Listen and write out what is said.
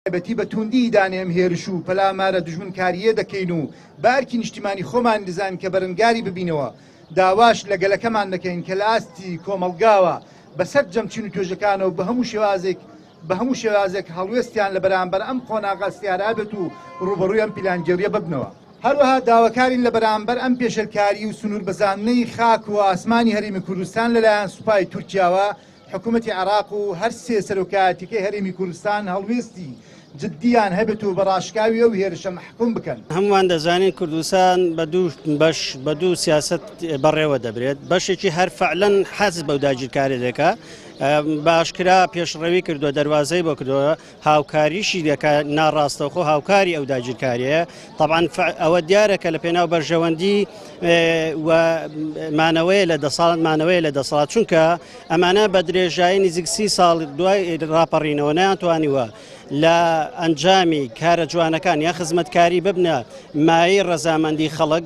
بەتی بە توندی دانێم هێرش و پەلامارە دژمنکاریە دەکەین و بارکی نیشتیمانی خۆمان دزان کە بەرەنگاری ببینەوە داواش لەگەلەکەمان دەکەین کە لە ئاستی کۆمەڵگاوە بەسەر جەمچین و توێژەکانەوە بە هەموو شێوازێک هەڵوێستیان لە بەرامبەر ئەم قۆناغاستیارا بێت و ڕوبەڕووی ئەم پیلانگەریە ببنەوە. هەروەها داواکارین لە بەرامبەر ئەم پێشەرکاری و سنوور بەزانەی خاک و ئاسمانی هەرێمی کوردستان لەلایەن سوپای تورکیاوە حکوومەتی عێراق و هەر سێ سەرۆکایەتیەکەی هەرێمی کوردستان هەڵوێستی جددیان هەبێت و بەڕاشکاوی ئەو هێرشە محکوم بکەن. هەمووان دەزانین کوردستان بە دوو سیاست بەڕێوە دەبرێت. بەشێکی هەر فعلەن حەز بەو داگیرکاری دەکات باشکرا پێشڕەوی کردووە دەواازەی بۆ کردەوە هاوکاریشی دەکە ناڕاستەوخۆ هاوکاری ئەو داگیرکاریە طبعاً ئەوە دیارە کە لە پێناو بەرژەوەندی و مانەوەیە لە دەساڵات مانەوەیە لە دەسەڵات چونکە ئەمانە بە درێژایی نزیک 30 ساڵ دوای ڕاپەڕینەوە نەیانتوانیوە لە ئەنجامی کارە جوانەکان یا خزمەتکاری ببنە مایەی ڕەزامەندی خەڵک